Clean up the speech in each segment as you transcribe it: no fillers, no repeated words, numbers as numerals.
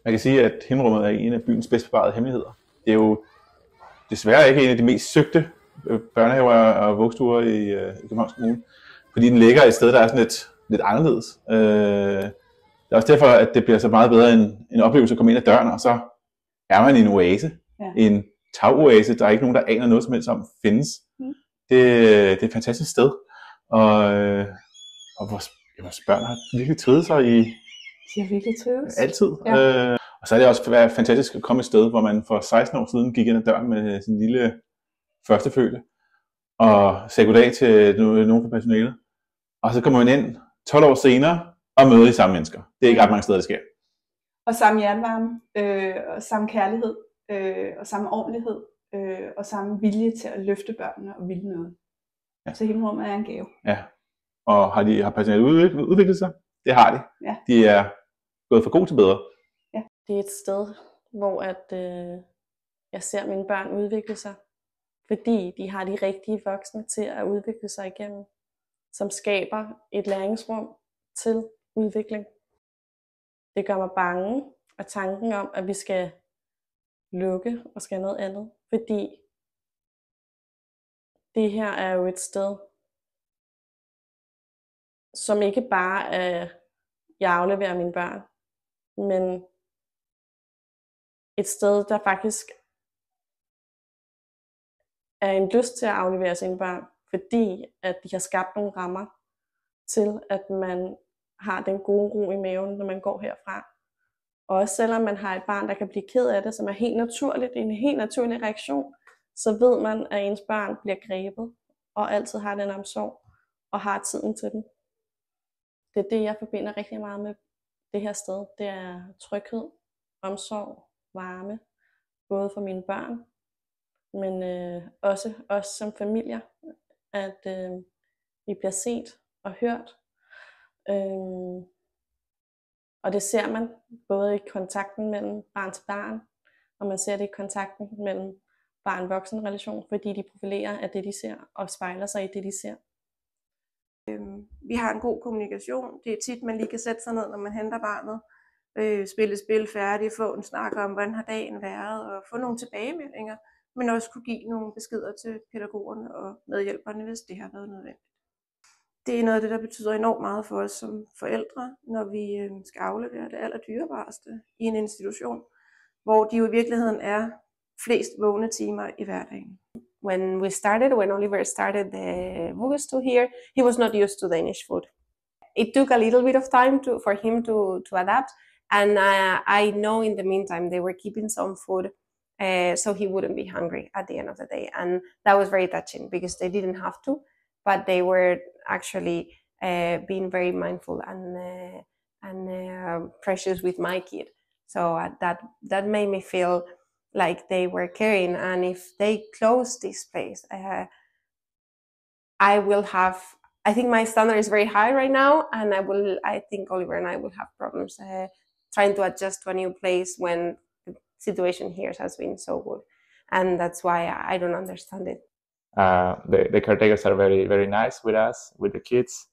Man kan sige, at Himmelrummet er en af byens bedst bevarede hemmeligheder. Det er jo desværre ikke en af de mest søgte børnehaver og vuggestuer i Københavns Kommune, fordi den ligger et sted, der er sådan lidt anderledes. Det er også derfor, at det bliver så meget bedre en oplevelse at komme ind ad døren, og så er man i en oase. Ja. En tagoase, der er ikke nogen, der aner noget som helst om findes. Det er et fantastisk sted, og vores børn har virkelig trivet sig i... De har virkelig trivet. Altid. Ja. Og så er det også været fantastisk at komme et sted, hvor man for 16 år siden gik ind ad døren med sin lille førstefødte, og sagde goddag til nogen fra personalet. Og så kommer man ind 12 år senere og møder de samme mennesker. Det er ikke ret mange steder, det sker. Og samme hjertevarme, og samme kærlighed, og samme ordentlighed, og samme vilje til at løfte børnene og ville noget. Ja. Så Himmelrummet er en gave. Ja. Og har personalet udviklet sig? Det har de. Ja. De er gået fra god til bedre. Ja. Det er et sted, hvor jeg ser mine børn udvikle sig, fordi de har de rigtige voksne til at udvikle sig igennem, som skaber et læringsrum til udvikling. Det gør mig bange af tanken om, at vi skal lukke og skal noget andet, fordi det her er jo et sted, som ikke bare er, jeg afleverer mine børn, men et sted, der faktisk er en lyst til at aflevere sine børn, fordi at de har skabt nogle rammer til, at man har den gode ro i maven, når man går herfra. Og også selvom man har et barn, der kan blive ked af det, som er helt naturligt, en helt naturlig reaktion, så ved man, at ens barn bliver grebet, og altid har den omsorg, og har tiden til den. Det er det, jeg forbinder rigtig meget med det her sted. Det er tryghed, omsorg, varme, både for mine børn, men også os som familier, at vi bliver set og hørt. Og det ser man både i kontakten mellem barn til barn, og man ser det i kontakten mellem barn-voksen relation, fordi de profilerer af det, de ser, og spejler sig i det, de ser. Vi har en god kommunikation. Det er tit, man lige kan sætte sig ned, når man henter barnet, spille spil færdigt, få en snak om, hvordan har dagen været, og få nogle tilbagemeldinger, men også kunne give nogle beskeder til pædagogerne og medhjælperne, hvis det har været nødvendigt. Det er noget af det, der betyder enormt meget for os som forældre, når vi skal aflevere det allerdyrebareste i en institution, hvor de jo i virkeligheden er flest vågne timer i hverdagen. When Oliver started the vuggestue here, he was not used to Danish food. It took a little bit of time for him to adapt, and I know in the meantime they were keeping some food so he wouldn't be hungry at the end of the day, and that was very touching because they didn't have to, but they were actually being very mindful and precious with my kid. So that made me feel like they were caring, and if they close this place, I think my standard is very high right now, and I think Oliver and I will have problems trying to adjust to a new place when the situation here has been so good, and that's why I don't understand it. The caretakers are very, very nice with us, with the kids.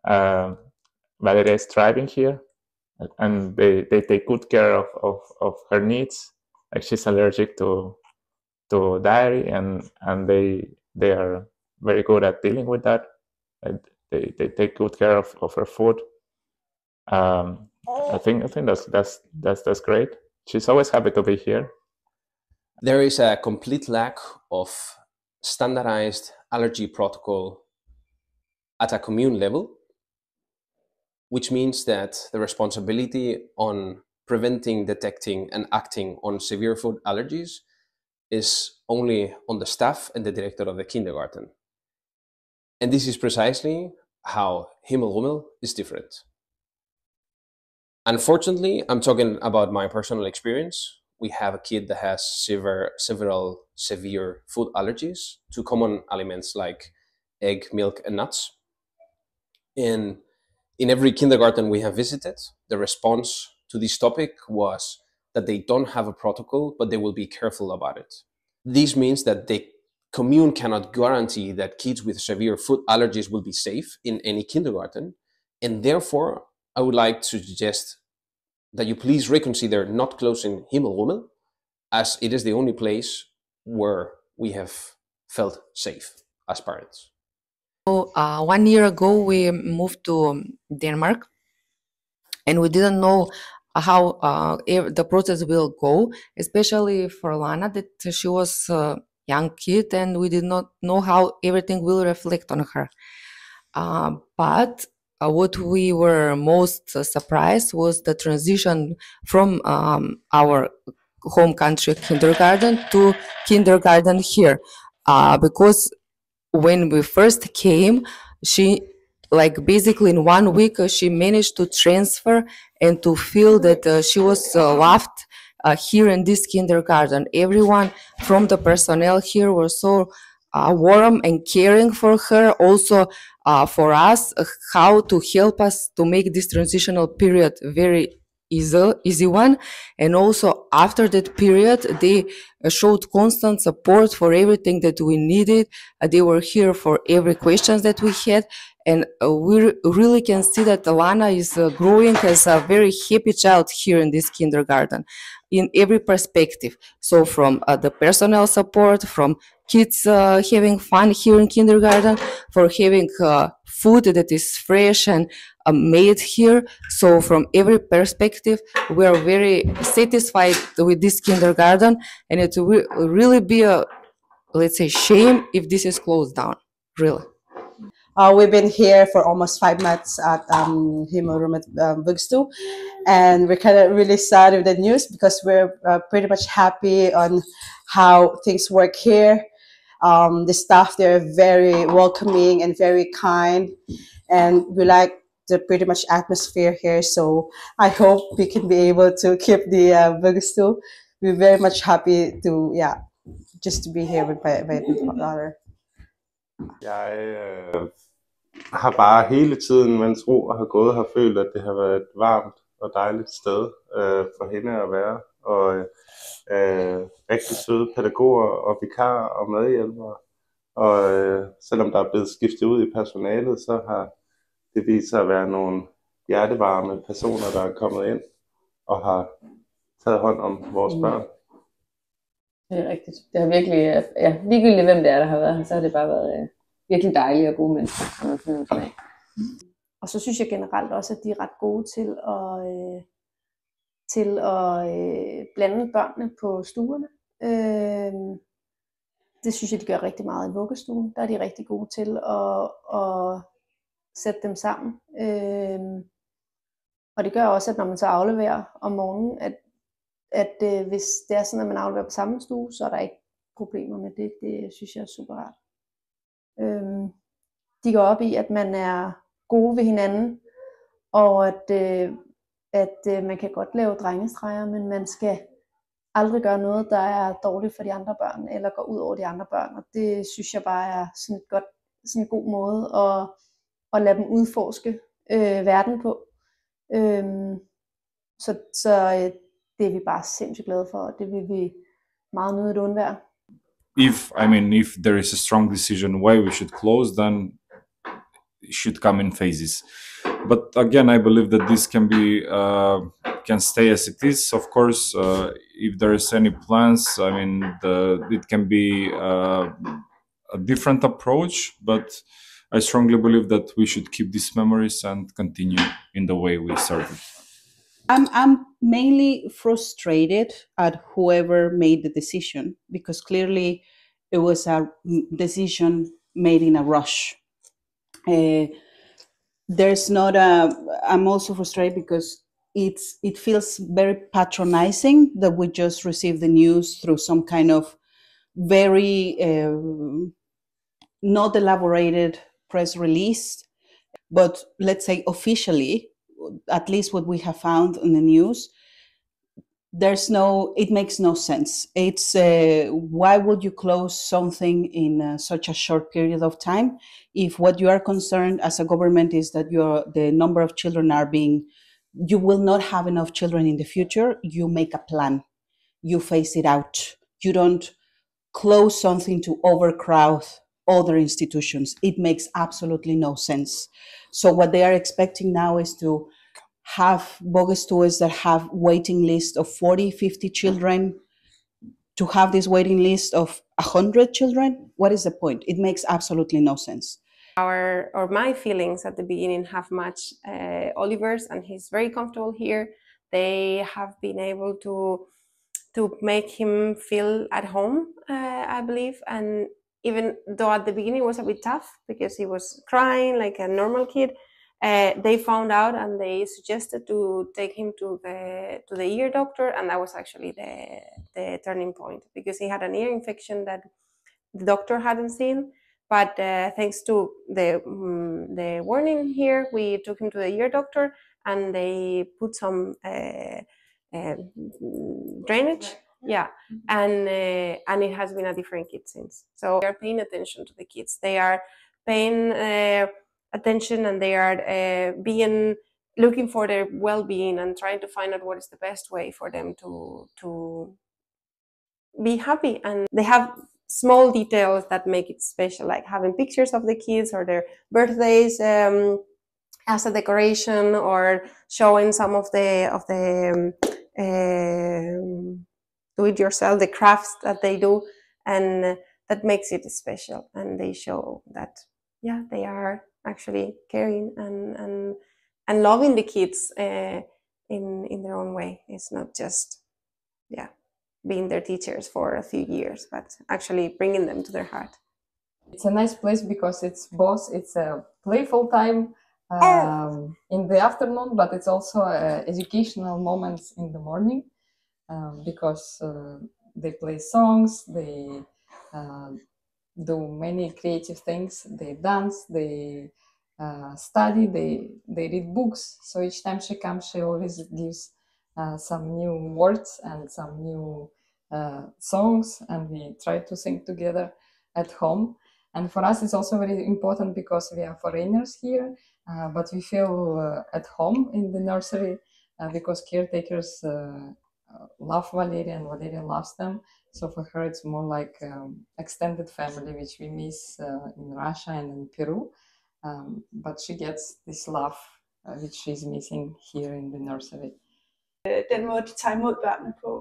Valeria is thriving here, and they take good care of her needs. Like, she's allergic to dairy, and they are very good at dealing with that. And they take good care of her food. I think that's great. She's always happy to be here. There is a complete lack of standardized allergy protocol at a commune level, which means that the responsibility on preventing, detecting, and acting on severe food allergies is only on the staff and the director of the kindergarten. And this is precisely how Himmelrummel is different. Unfortunately, I'm talking about my personal experience. We have a kid that has several severe food allergies to common aliments like egg, milk, and nuts. And in every kindergarten we have visited, the response to this topic was that they don't have a protocol, but they will be careful about it. This means that the commune cannot guarantee that kids with severe food allergies will be safe in any kindergarten. And therefore, I would like to suggest that you please reconsider not closing Himmelrummel, as it is the only place where we have felt safe as parents. So, 1 year ago, we moved to Denmark, and we didn't know how the process will go, especially for Lana, that she was a young kid, and we did not know how everything will reflect on her. But what we were most surprised was the transition from our home country kindergarten to kindergarten here, because when we first came, she, like, basically in 1 week, she managed to transfer and to feel that she was loved here in this kindergarten. Everyone from the personnel here were so warm and caring for her, also for us, how to help us to make this transitional period very easy one. And also after that period, they showed constant support for everything that we needed. They were here for every question that we had. And we really can see that Alana is growing as a very happy child here in this kindergarten in every perspective. So from the personnel support, from kids having fun here in kindergarten, for having food that is fresh and made here. So from every perspective, we are very satisfied with this kindergarten, and it will really be a, let's say, shame if this is closed down, really. We've been here for almost 5 months at Himmelrummel Vuggestue, and we're kind of really sad with the news because we're pretty much happy on how things work here. The staff, they're very welcoming and very kind, and we like the pretty much atmosphere here. So I hope we can be able to keep the Vuggestue. We're very much happy to, just to be here with my daughter. Jeg har bare hele tiden, mens Ro har gået, har følt, at det har været et varmt og dejligt sted for hende at være. Og rigtig søde pædagoger og vikarer og medhjælpere. Og selvom der er blevet skiftet ud i personalet, så har det vist sig at være nogle hjertevarme personer, der er kommet ind og har taget hånd om vores børn. Det er rigtigt. Det har virkelig, ligegyldigt hvem det er, der har været her, så har det bare været virkelig dejlige og gode mennesker. Og så synes jeg generelt også, at de er ret gode til at blande børnene på stuerne. Det synes jeg, de gør rigtig meget i vuggestuen. Der er de rigtig gode til at sætte dem sammen. Og det gør også, at når man så afleverer om morgenen, at hvis det er sådan, at man afleverer på samme stue, så er der ikke problemer med det. Det synes jeg er super rart. De går op i, at man er gode ved hinanden, og at man kan godt lave drengestreger, men man skal aldrig gøre noget, der er dårligt for de andre børn, eller går ud over de andre børn. Og det synes jeg bare er sådan en god måde at lade dem udforske verden på. Så det er vi bare sindssygt glade for, og det vil vi meget nødigt undvære. If there is a strong decision why we should close, then it should come in phases. But again, I believe that this can stay as it is. Of course, if there is any plans, it can be a different approach. But I strongly believe that we should keep these memories and continue in the way we started. I'm mainly frustrated at whoever made the decision, because clearly it was a decision made in a rush. I'm also frustrated because it feels very patronizing that we just received the news through some kind of very not elaborated press release, but let's say officially, at least what we have found in the news, it makes no sense. It's why would you close something in such a short period of time if what you are concerned as a government is that the number of children you will not have enough children in the future? You make a plan, you phase it out. You don't close something to overcrowd other institutions. It makes absolutely no sense. So what they are expecting now is to have bookstores that have waiting list of 40, 50 children to have this waiting list of 100 children? What is the point? It makes absolutely no sense. My feelings at the beginning have matched Oliver's, and he's very comfortable here. They have been able to make him feel at home, I believe. And even though at the beginning it was a bit tough because he was crying like a normal kid, they found out and they suggested to take him to the ear doctor, and that was actually the turning point, because he had an ear infection that the doctor hadn't seen. But thanks to the warning here, we took him to the ear doctor, and they put some drainage. Yeah, and it has been a different kid since. So they are paying attention to the kids. They are paying attention, and they are looking for their well-being and trying to find out what is the best way for them to be happy. And they have small details that make it special, like having pictures of the kids or their birthdays as a decoration, or showing some of the do-it-yourself, the crafts that they do, and that makes it special. And they show that, yeah, they are actually caring and loving the kids in their own way. It's not just, yeah, being their teachers for a few years, but actually bringing them to their heart. It's a nice place because it's a playful time in the afternoon, but it's also educational moments in the morning, because they play songs, they do many creative things, they dance, they study, they read books. So each time she comes, she always gives some new words and some new songs, and we try to sing together at home. And for us, it's also very important because we are foreigners here, but we feel at home in the nursery because caretakers love Valeria and Valeria loves them. So for her, it's more like extended family, which we miss in Russia and in Peru. But she gets this love, which she's missing here in the nursery. Den måde, de tager imod børnene på,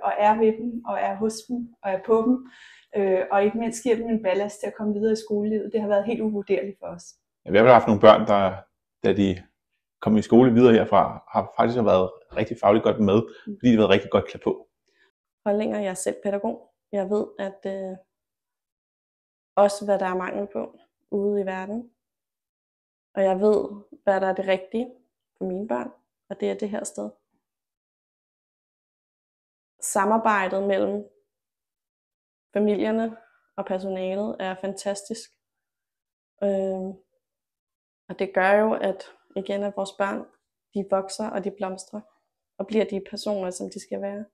og er ved dem, og er hos dem, og er på dem, og ikke mindst giver dem en ballast til at komme videre i skolelivet, det har været helt uvurderligt for os. Ja, vi har haft nogle børn, der, da de kom i skole videre herfra, har faktisk været rigtig fagligt godt med, fordi de har været rigtig godt klædt på. Holdninger, jeg er selv pædagog. Jeg ved, at også hvad der er mangel på ude i verden. Og jeg ved, hvad der er det rigtige for mine børn, og det er det her sted. Samarbejdet mellem familierne og personalet er fantastisk. Og det gør jo, at igen, at vores børn, de vokser og de blomstrer og bliver de personer, som de skal være.